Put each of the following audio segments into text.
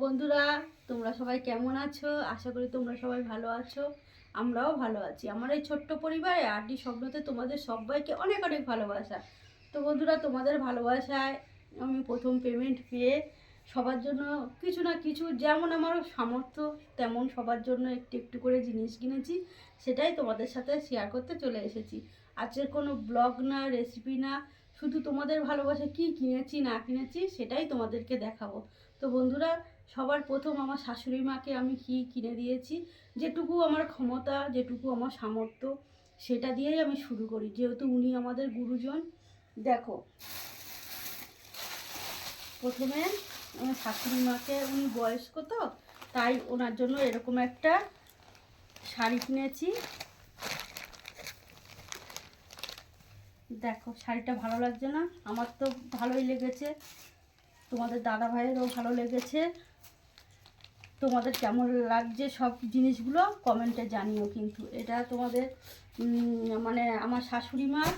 বন্ধুরা, তোমরা সবাই কেমন আছো? আশা করি তোমরা সবাই ভালো আছো। আমরাও ভালো আছি। আমার এই ছোট্ট পরিবারে আরডি স্বপ্নতে তোমাদের সবাইকে অনেক অনেক ভালোবাসা। তো বন্ধুরা, তোমাদের ভালোবাসায় আমি প্রথম পেমেন্ট পেয়ে সবার জন্য কিছু না কিছু, যেমন আমার সামর্থ্য তেমন সবার জন্য একটু একটু করে জিনিস কিনেছি। সেটাই তোমাদের সাথে শেয়ার করতে চলে এসেছি। আজকের কোনো ব্লগ না, রেসিপি না, শুধু তোমাদের ভালোবাসা কি কিনেছি না কিনেছি সেটাই তোমাদেরকে দেখাবো। তো বন্ধুরা, সবার প্রথম আমার শাশুড়ি মাকে আমি কি কিনে দিয়েছি, যেটুকু আমার ক্ষমতা, যেটুকু আমার সামর্থ্য, সেটা দিয়েই আমি শুরু করি, যেহেতু উনি আমাদের গুরুজন। দেখো, প্রথমে আমার শাশুড়ি মাকে, উনি বয়স্ক তো, তাই ওনার জন্য এরকম একটা শাড়ি কিনেছি। দেখো, শাড়িটা ভালো লাগছে না? আমার তো ভালোই লেগেছে, তোমাদের দাদা ভাইয়েরও ভালো লেগেছে। তোমাদের কেমন লাগছে সব জিনিসগুলো কমেন্টে জানিও। কিন্তু এটা তোমাদের মানে আমার শাশুড়ি মার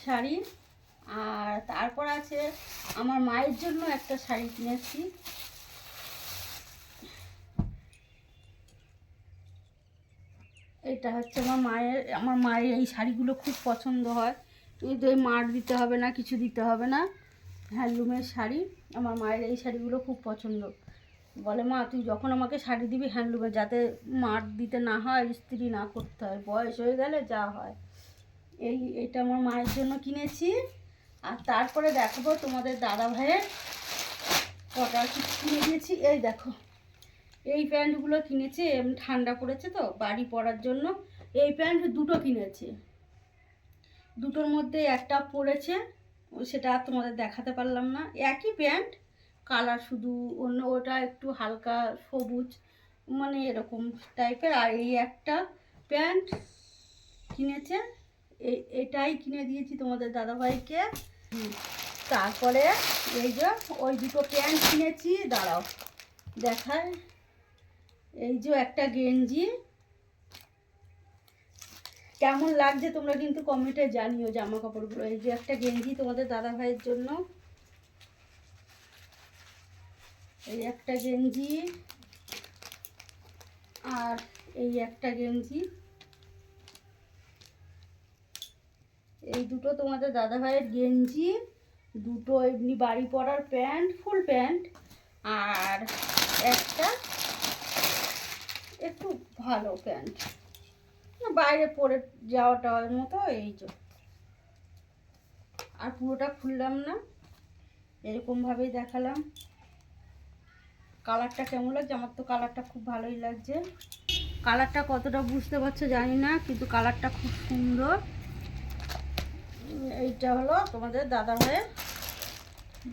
শাড়ি। আর তারপর আছে আমার মায়ের জন্য একটা শাড়ি কিনেছি। এটা হচ্ছে আমার মায়ের এই শাড়িগুলো খুব পছন্দ হয়। কিন্তু এই মার দিতে হবে না, কিছু দিতে হবে না, হ্যান্ডলুমের শাড়ি। আমার মায়ের এই শাড়িগুলো খুব পছন্দ। বলে, মা তুই যখন আমাকে শাড়ি দিবি হ্যান্ডলুমে, যাতে মার দিতে না হয়, ইস্ত্রি না করতে হয়, বয়স হয়ে গেলে যা হয়। এটা আমার মায়ের জন্য কিনেছি। আর তারপরে দেখাবো তোমাদের দাদা ভাইয়ের কটা কিনে দিয়েছি। এই দেখো, এই প্যান্টগুলো কিনেছি, ঠান্ডা পড়েছে তো বাড়ি পরার জন্য। এই প্যান্ট দুটো কিনেছি, দুটোর মধ্যে একটা পড়েছে, সেটা আর তোমাদের দেখাতে পারলাম না। একই প্যান্ট, কালার শুধু অন্য, ওটা একটু হালকা সবুজ, মানে এরকম টাইপের। আর এই একটা প্যান্ট কিনেছে, এটাই কিনে দিয়েছি তোমাদের দাদাভাইকে। তারপরে এই যে ওই দুটো প্যান্ট কিনেছি, দাঁড়াও দেখায়। এই যে একটা গেঞ্জি, কেমন লাগছে তোমরা কিন্তু কমেন্টে জানিও জামা কাপড়গুলো। এই যে একটা গেঞ্জি তোমাদের দাদা ভাইয়ের জন্য, এই একটা গেঞ্জি, আর এই একটা গেঞ্জি। এই দুটো তোমাদের দাদা ভাইয়ের গেঞ্জি, দুটো এমনি বাড়ি পরার প্যান্ট, ফুল প্যান্ট, আর একটা একটু ভালো প্যান্ট, বাইরে পরে যাওয়া টাওয়ার মতো। এই যে, আর পুরোটা খুললাম না, এরকমভাবেই দেখালাম। কালারটা কেমন লাগছে? আমার তো কালারটা খুব ভালোই লাগছে। কালারটা কতটা বুঝতে পারছো জানি না, কিন্তু কালারটা খুব সুন্দর। এইটা হলো তোমাদের দাদা ভাইয়ের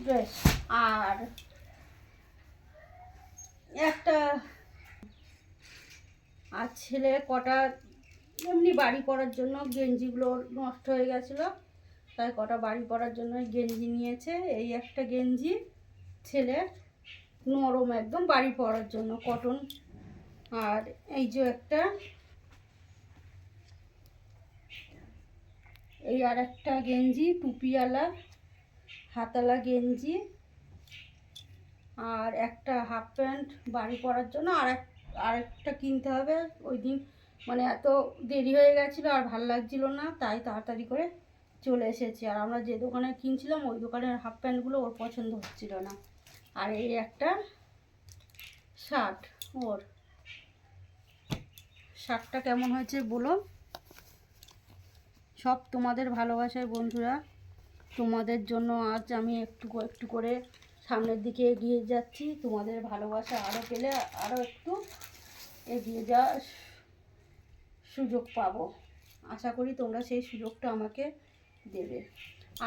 ড্রেস। আর একটা, আর ছেলে কটা এমনি বাড়ি পরার জন্য, গেঞ্জিগুলো নষ্ট হয়ে গেছিলো, তাই কটা বাড়ি পরার জন্য গেঞ্জি নিয়েছে। এই একটা গেঞ্জি ছেলের, নরম একদম বাড়ি পরার জন্য, কটন। আর এই যে একটা, এই আর একটা গেঞ্জি, টুপিওয়ালা হাতালা গেঞ্জি। আর একটা হাফ প্যান্ট বাড়ি পরার জন্য। আরেকটা কিনতে হবে। ওই দিন মানে এত দেরি হয়ে গেছিলো, আর ভাল লাগছিল না, তাই তাড়াতাড়ি করে চলে এসেছি। আর আমরা যে দোকানে কিনছিলাম, ওই দোকানের হাফ প্যান্টগুলো ওর পছন্দ হচ্ছিল না। আর এই একটা শার্ট, ওর শার্টটা কেমন হয়েছে বলো। সব তোমাদের ভালোবাসায় বন্ধুরা, তোমাদের জন্য আজ আমি একটু একটু করে সামনের দিকে এগিয়ে যাচ্ছি। তোমাদের ভালোবাসা আরও পেলে আরও একটু এগিয়ে যাওয়ার সুযোগ পাবো। আশা করি তোমরা সেই সুযোগটা আমাকে দেবে।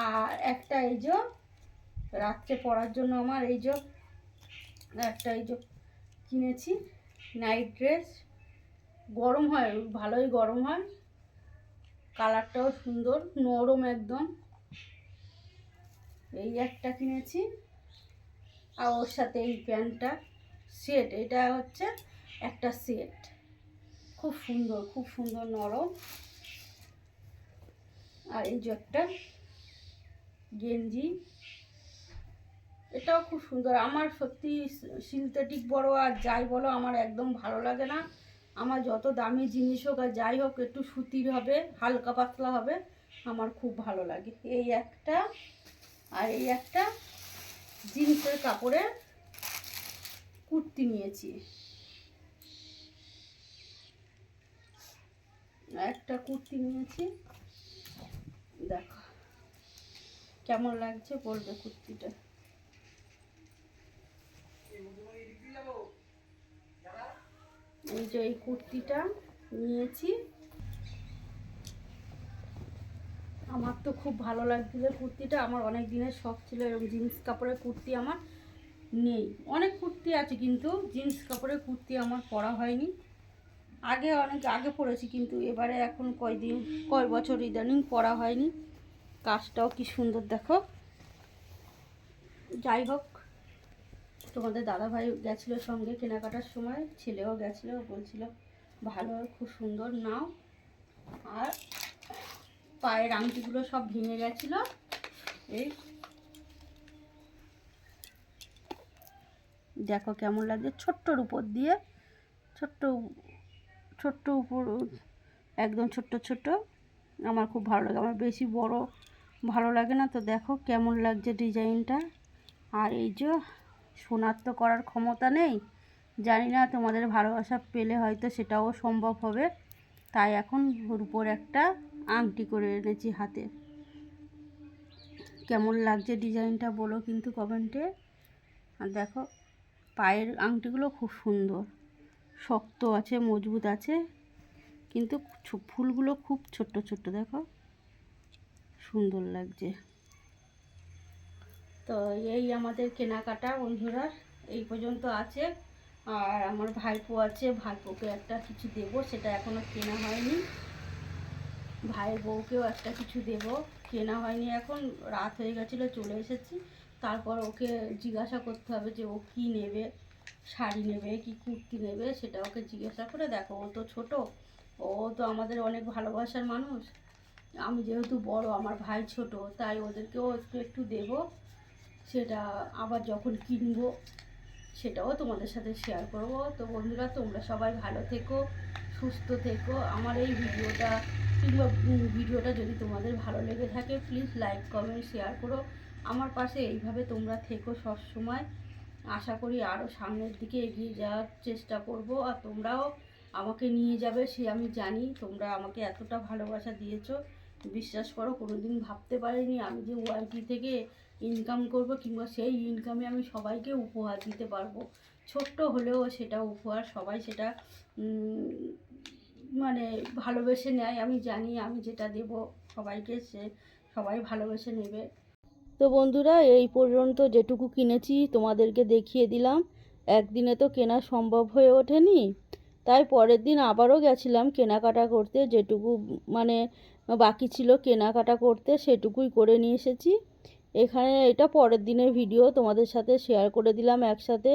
আর একটা এই যে রাত্রে পরার জন্য আমার এই যে একটা এই যে কিনেছি, নাইট ড্রেস। গরম হয়, ভালোই গরম হয়, কালারটাও সুন্দর, নরম একদম। এই একটা কিনেছি। আর ওর সাথে এই প্যান্টটা সেট, এটা হচ্ছে একটা সেট, খুব সুন্দর, খুব সুন্দর, নরম। আর এই যে একটা গেঞ্জি, এটাও খুব সুন্দর। আমার সত্যি সিনথেটিক বলো আর যাই বলো আমার একদম ভালো লাগে না। আমার যত দামি জিনিস হোক আর যাই হোক একটু সুতির হবে, হালকা পাতলা হবে, আমার খুব ভালো লাগে। এই একটা আর এই একটা জিন্সের কাপড়ের কুর্তি নিয়েছি, একটা কুর্তি নিয়েছি। দেখো কেমন লাগছে বলবে কুর্তিটা। এই যে এই কুর্তিটা নিয়েছি, আমার তো খুব ভালো লাগছিল কুর্তিটা। আমার অনেক দিনের শখ ছিল এরকম জিন্স কাপড়ের কুর্তি। আমার নেই, অনেক কুর্তি আছে কিন্তু জিন্স কাপড়ের কুর্তি আমার পরা হয়নি। আগে অনেক আগে পরেছি কিন্তু এবারে এখন কয় বছর ইদানিং পরা হয়নি। কাজটাও কি সুন্দর দেখো। যাই হোক, তোমাদের দাদাভাই গেছিলো সঙ্গে কেনাকাটার সময়, ছেলেও গেছিলো, বলছিল ভালো, খুব সুন্দর নাও। আর পায়ের আংটিগুলো সব ভেঙে গেছিলো। এই দেখো কেমন লাগছে, ছোট্টর উপর দিয়ে, ছোট্ট ছোট্ট উপর, একদম ছোট্ট ছোট্ট। আমার খুব ভালো লাগে, আমার বেশি বড় ভালো লাগে না। তো দেখো কেমন লাগছে ডিজাইনটা। আর এই যে সোনার তো করার ক্ষমতা নেই, জানি না তোমাদের ভালোবাসা পেলে হয়তো সেটাও সম্ভব হবে। তাই এখন ওর উপর একটা আংটি করে এনেছি হাতে। কেমন লাগছে ডিজাইনটা বলো কিন্তু কমেন্টে। আর দেখো পায়ের আংটিগুলো খুব সুন্দর, শক্ত আছে, মজবুত আছে, কিন্তু ফুলগুলো খুব ছোট্ট ছোট্ট, দেখো সুন্দর লাগছে। তো এই আমাদের কেনাকাটা বন্ধুরা এই পর্যন্ত আছে। আর আমার ভাইপো আছে, ভাইপোকে একটা কিছু দেবো, সেটা এখনও কেনা হয়নি। ভাইয়ের বউকেও একটা কিছু দেবো, কেনা হয়নি, এখন রাত হয়ে গেছিলো, চলে এসেছি। তারপর ওকে জিজ্ঞাসা করতে হবে যে ও কী নেবে, শাড়ি নেবে কি কুর্তি নেবে, সেটা ওকে জিজ্ঞাসা করে। দেখো ও তো ছোটো, ও তো আমাদের অনেক ভালোবাসার মানুষ। আমি যেহেতু বড়, আমার ভাই ছোট, তাই ওদেরকেও একটু একটু দেবো। সেটা আবার যখন কিনবো সেটাও তোমাদের সাথে শেয়ার করব। তো বন্ধুরা তোমরা সবাই ভালো থেকো, সুস্থ থেকো। আমার এই ভিডিওটা যদি তোমাদের ভালো লেগে থাকে প্লিজ লাইক কমেন্ট শেয়ার করো। আমার পাশে এইভাবে তোমরা থেকো সব সময়। আশা করি আরও সামনের দিকে এগিয়ে যাওয়ার চেষ্টা করব, আর তোমরাও আমাকে নিয়ে যাবে সে আমি জানি। তোমরা আমাকে এতটা ভালোবাসা দিয়েছো, বিশ্বাস করো কোনোদিন ভাবতে পারিনি আমি যে ওয়াইটি থেকে ইনকাম করব, কিংবা সেই ইনকামে আমি সবাইকে উপহার দিতে পারবো। ছোট্ট হলেও সেটা উপহার, সবাই সেটা মানে ভালোবেসে নেয়। আমি জানি আমি যেটা দেব সবাইকে সবাই ভালোবেসে নেবে। তো বন্ধুরা এই পর্যন্ত যেটুকু কিনেছি তোমাদেরকে দেখিয়ে দিলাম। একদিনে তো কেনা সম্ভব হয়ে ওঠেনি, তাই পরের দিন আবারও গেছিলাম কেনাকাটা করতে। যেটুকু মানে বাকি ছিল কেনাকাটা করতে সেটুকুই করে নিয়ে এসেছি। এখানে এটা পরের দিনের ভিডিও তোমাদের সাথে শেয়ার করে দিলাম একসাথে।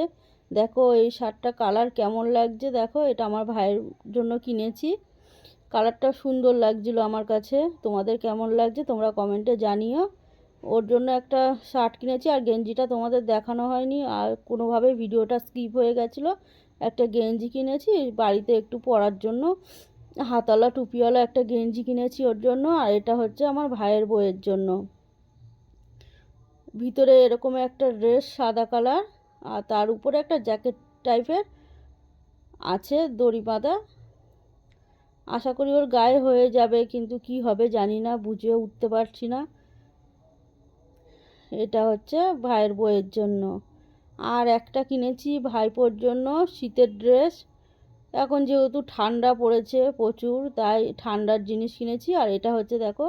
দেখো এই শার্টটা কালার কেমন লাগছে, দেখো এটা আমার ভাইয়ের জন্য কিনেছি। কালারটা সুন্দর লাগছিলো আমার কাছে, তোমাদের কেমন লাগছে তোমরা কমেন্টে জানিও। ওর জন্য একটা শার্ট কিনেছি, আর গেঞ্জিটা তোমাদের দেখানো হয়নি, আর কোনোভাবে ভিডিওটা স্কিপ হয়ে গেছিলো। একটা গেঞ্জি কিনেছি বাড়িতে একটু পরার জন্য, হাতাওয়ালা টুপিওয়ালা একটা গেঞ্জি কিনেছি ওর জন্য। আর এটা হচ্ছে আমার ভাইয়ের বউয়ের জন্য। ভিতরে এরকম একটা ড্রেস সাদা কালার, আর তার উপরে একটা জ্যাকেট টাইপের আছে দড়ি বাঁধা। আশা করি ওর গায়ে হয়ে যাবে, কিন্তু কি হবে জানি না, বুঝে উঠতে পারছি না। এটা হচ্ছে ভাইয়ের বউয়ের জন্য। আর একটা কিনেছি ভাইপোর জন্য শীতের ড্রেস। এখন যেহেতু ঠান্ডা পড়েছে প্রচুর, তাই ঠান্ডার জিনিস কিনেছি। আর এটা হচ্ছে দেখো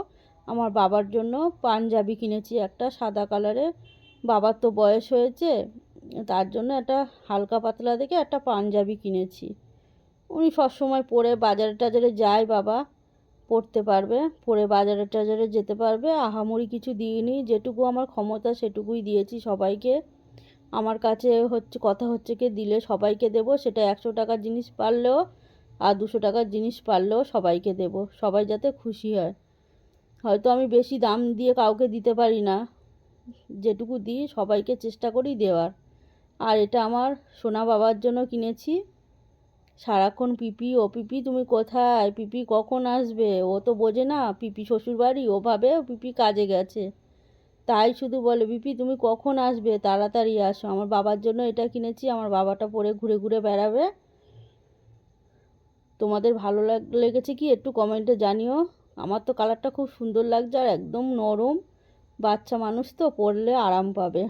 আমার বাবার জন্য পাঞ্জাবি কিনেছি একটা সাদা কালারের। বাবার তো বয়স হয়েছে, তার জন্য একটা হালকা পাতলা দেখে একটা পাঞ্জাবি কিনেছি। উনি সবসময় পরে বাজারে টাজারে যায়, বাবা পরতে পারবে, পরে বাজারে টাজারে যেতে পারবে। আহামরি কিছু দিইনি, যেটুকু আমার ক্ষমতা সেটুকুই দিয়েছি সবাইকে। আমার কাছে কথা হচ্ছে কি দিলে সবাইকে দেব, সেটা 100 টাকার জিনিস পারলেও আর 200 টাকার জিনিস পারলেও সবাইকে দেব, সবাই যাতে খুশি হয়। হয়তো আমি বেশি দাম দিয়ে কাউকে দিতে পারি না, যেটুকু দিই সবাইকে চেষ্টা করি দেওয়ার। আর এটা আমার সোনা বাবার জন্য কিনেছি। সারাক্ষণ পিপি ও পিপি তুমি কোথায়, পিপি কখন আসবে, ও তো বোঝে না পিপি শ্বশুরবাড়ি, ও ভাবে পিপি কাজে গেছে, তাই শুধু বলে পিপি তুমি কখন আসবে, তাড়াতাড়ি আসো। আমার বাবার জন্য এটা কিনেছি, আমার বাবাটা পরে ঘুরে ঘুরে বেড়াবে। তোমাদের ভালো লেগেছে কি একটু কমেন্টে জানিও। আমার তো কালারটা খুব সুন্দর লাগছে আর একদম নরম, বাচ্চা মানুষ তো পরলে আরাম পাবে।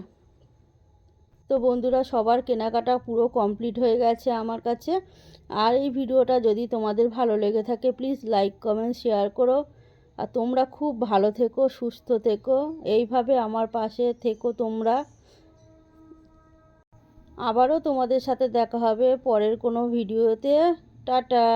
তো বন্ধুরা, সবার কেনাকাটা পুরো কমপ্লিট হয়ে গেছে আমার কাছে। আর এই ভিডিওটা যদি তোমাদের ভালো লেগে থাকে প্লিজ লাইক কমেন্ট শেয়ার করো। আর তোমরা খুব ভালো থেকো, সুস্থ থেকো, এইভাবে আমার পাশে থেকো তোমরা। আবারও তোমাদের সাথে দেখা হবে পরের কোনো ভিডিওতে। টাটা।